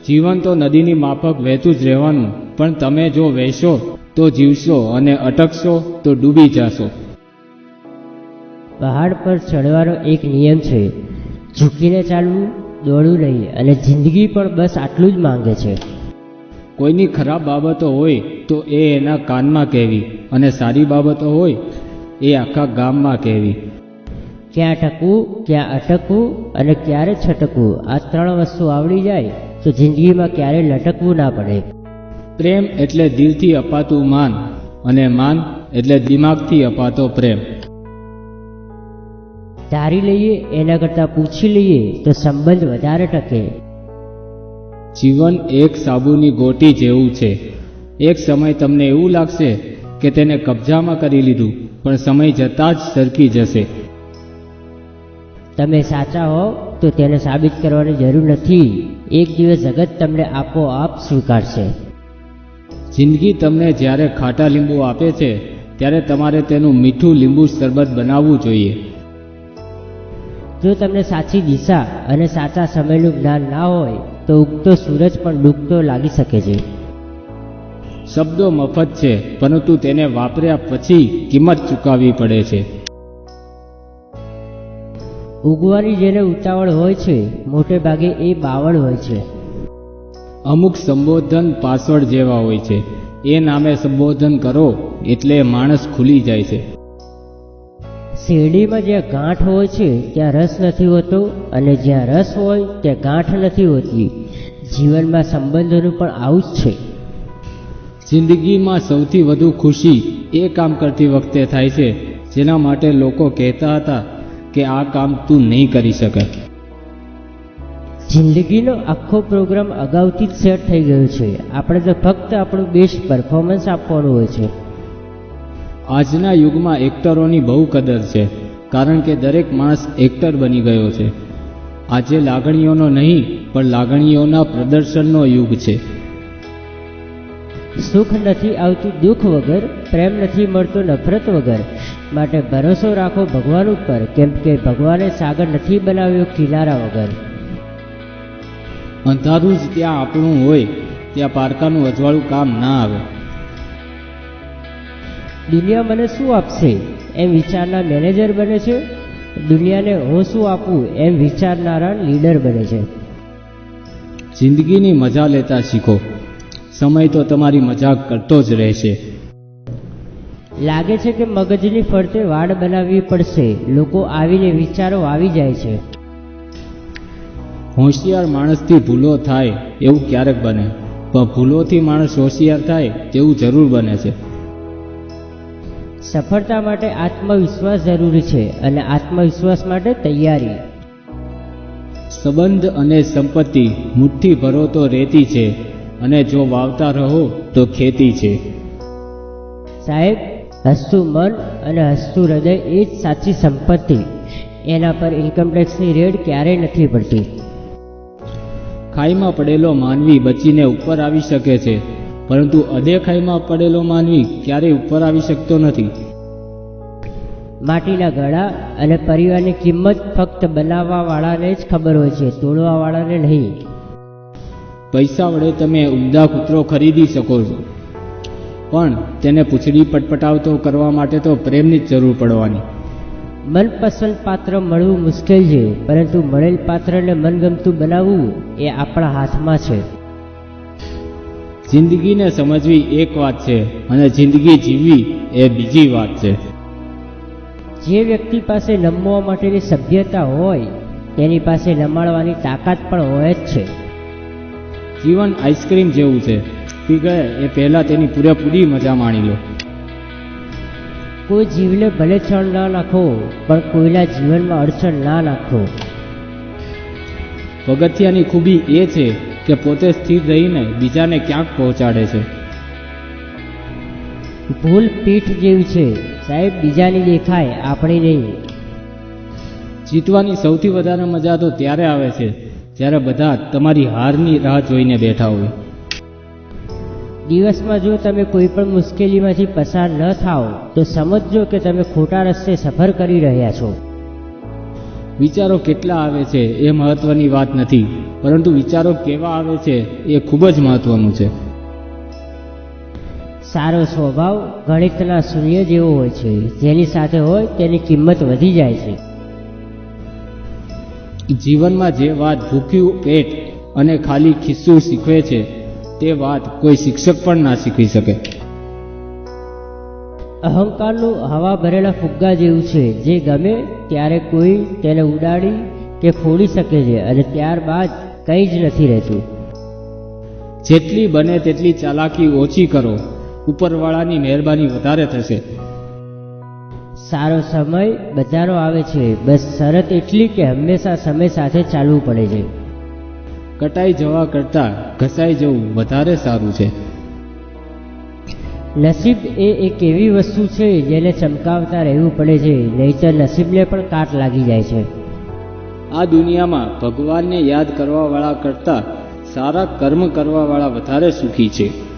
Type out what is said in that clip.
જીવન તો નદીની માફક વહેતું જ રહેવાનું, પણ તમે જો વહેશો તો જીવશો અને અટકશો તો ડૂબી જશો. પહાડ પર ચડવાનો એક નિયમ છે, ઝૂકીને ચાલવું, દોડવું નહીં, અને જિંદગી પણ બસ આટલું જ માંગે છે. કોઈની ખરાબ બાબતો હોય તો એ એના કાનમાં કહેવી, અને સારી બાબતો હોય એ આખા ગામમાં કહેવી. ક્યાં ટકવું, ક્યાં અટકવું અને ક્યારે છટકવું, આ 3 વસ્તુ આવડી જાય તો જિંદગીમાં ક્યારે લટકવું ના પડે. પ્રેમ એટલે દિલથી અપાતું માન, અને માન એટલે દિમાગથી અપાતો પ્રેમ. ધારી લઈએ એના કરતાં પૂછી લઈએ તો સંબંધ વધારે ટકે. જીવન એક સાબુની ગોટી જેવું છે. એક સમય તમને એવું લાગશે કે તેને કબજામાં કરી લીધું, પણ સમય જતાં જ સરકી જશે. તમે સાચા હો તો તેને સાબિત કરવાની જરૂર નથી. એક દિવસ જગત તમને આપોઆપ સ્વીકારશે. જિંદગી તમને જ્યારે ખાટા લીંબુ આપે છે ત્યારે તમારે તેનું મીઠું લીંબુ શરબત બનાવવું જોઈએ. જો તમને સાચી દિશા અને સાચા સમયનું જ્ઞાન ના હોય તો ઉગતો સૂરજ પણ ડૂબતો લાગી શકે છે. શબ્દો મફત છે, પરંતુ તેને વાપર્યા પછી કિંમત ચૂકવવી પડે છે. ઉગવાની જેને ઉતાવળ હોય છે, મોટે ભાગે એ બાવળ હોય છે. અમુક સંબોધન પાસવર્ડ જેવા હોય છે. એ નામે સંબોધન કરો એટલે માણસ ખુલી જાય છે. શેરડીમાં જ્યાં ગાંઠ હોય છે ત્યાં રસ નથી હોતો, અને જ્યાં રસ હોય ત્યાં ગાંઠ નથી હોતી. જીવનમાં સંબંધોનું પણ આવું જ છે. જિંદગીમાં સૌથી વધુ ખુશી એ કામ કરતી વખતે થાય છે જેના માટે લોકો કહેતા હતા કે આ કામ તું નહીં કરી શકે. જિંદગીનો આખો પ્રોગ્રામ અગાઉથી જ સેટ થઈ ગયો છે. આપણે તો ફક્ત આપણું બેસ્ટ પરફોર્મન્સ આપવાનું હોય છે. આજના યુગમાં એક્ટરોની બહુ કદર છે, કારણ કે દરેક માણસ એક્ટર બની ગયો છે. આજે લાગણીઓનો નહીં પણ લાગણીઓના પ્રદર્શનનો યુગ છે. સુખ નથી આવતું દુઃખ વગર, પ્રેમ નથી મળતો નફરત વગર. માટે ભરોસો રાખો ભગવાન ઉપર, કેમ કે ભગવાને સાગર નથી બનાવ્યો કિનારા વગર. અંધારું જ ત્યાં આપણું હોય ત્યાં પારકાનું અજવાળું કામ ના આવે. દુનિયા મને શું આપશે એમ વિચારનાર મેનેજર બને છે. દુનિયાને હું શું આપું એમ વિચારનારા લીડર બને છે. જિંદગીની મજા લેતા શીખો. સમય તો તમારી મજાક કરતો જ રહેશે. લાગે છે કે મગજની ફરતે વાડ બનાવવી પડશે. લોકો આવીને વિચારો આવી જાય છે. હોશિયાર માણસથી ભૂલો થાય એવું ક્યારેક બને, પણ ભૂલોથી માણસ હોશિયાર થાય તેવું જરૂર બને છે. સફળતા માટે આત્મવિશ્વાસ જરૂરી છે, અને આત્મવિશ્વાસ માટે તૈયારી. સંબંધ અને સંપત્તિ મુઠ્ઠી ભરો તો રેતી છે, અને જો વાવતા રહો તો ખેતી છે. સાહેબ, હસતું મન અને હસતું હૃદય એ જ સાચી સંપત્તિ. એના પર ઇન્કમટેક્સની રેડ ક્યારેય નથી પડતી. ખાઈમાં પડેલો માનવી બચીને ઉપર આવી શકે છે, પરંતુ અદેખાઈમાં પડેલો માનવી ક્યારેય ઉપર આવી શકતો નથી. માટીના ઘડા અને પરિવારની કિંમત ફક્ત બનાવવાવાળાને જ ખબર હોય છે, તોડવાવાળાને નહીં. પૈસા વડે તમે ઉમદા કૂતરો ખરીદી શકો છો, પણ તેને પૂંછડી પટપટાવતો કરવા માટે તો પ્રેમની જ જરૂર પડવાની. મનપસંદ પાત્ર મળવું મુશ્કેલ છે, પરંતુ મળેલ પાત્રને મનગમતું બનાવવું એ આપણા હાથમાં છે. જિંદગીને સમજવી એક વાત છે, અને જિંદગી જીવવી એ બીજી વાત છે. જે વ્યક્તિ પાસે નમવા માટેની સભ્યતા હોય તેની પાસે નમાડવાની તાકાત પણ હોય જ છે. જીવન આઈસ્ક્રીમ જેવું છે, પી ગયા એ પહેલાં તેની પૂરેપૂરી મજા માણી લો. કોઈ જીવને ભલે છળ ના નાખો, પણ કોઈના જીવનમાં અડચણ ના નાખો. પગથિયાની ખૂબી એ છે કે પોતે સ્થિર રહીને બીજાને ક્યાંક પહોંચાડે છે. ભૂલ પીઠ જેવી છે સાહેબ, બીજાની દેખાય આપણી નહીં. જીતવાની સૌથી વધારે મજા તો ત્યારે આવે છે જ્યારે બધા તમારી હારની રાહ જોઈને બેઠા હોય. દિવસમાં જો તમે કોઈ પણ મુશ્કેલીમાંથી પસાર ન થાઓ તો સમજજો કે તમે ખોટા રસ્તે સફર કરી રહ્યા છો. વિચારો કેટલા આવે છે એ મહત્વની વાત નથી, પરંતુ વિચારો કેવા આવે છે એ ખૂબ જ મહત્વનું છે. સારો સ્વભાવ ગણિતના શૂન્ય જેવો હોય છે. જેની સાથે હોય તેની કિંમત વધી જાય છે. જીવનમાં જે વાત ભૂખ્યું પેટ અને ખાલી ખિસ્સું શીખવે છે તે વાત કોઈ શિક્ષક પણ ના શીખવી શકે. અહંકારનું હવા ભરેલા ફુગ્ગા જેવું છે, જે ગમે ત્યારે કોઈ તેને ઉડાડી કે ફોડી શકે છે અને ત્યારબાદ કંઈ જ નથી રહેતું. જેટલી બને તેટલી ચાલાકી ઓછી કરો, ઉપરવાળાની મહેરબાની વધારે થશે. સારો સમય બધાનો આવે છે, બસ શરત એટલી કે હંમેશા સમય સાથે ચાલવું પડે છે. કટાઈ જવા કરતાં ઘસાઈ જવું વધારે સારું છે. નસીબ એ એક એવી વસ્તુ છે જેને ચમકાવતા રહેવું પડે છે, નહીંતર નસીબને પણ કાટ લાગી જાય છે. આ દુનિયામાં ભગવાનને યાદ કરવાવાળા કરતાં સારા કર્મ કરવાવાળા વધારે સુખી છે.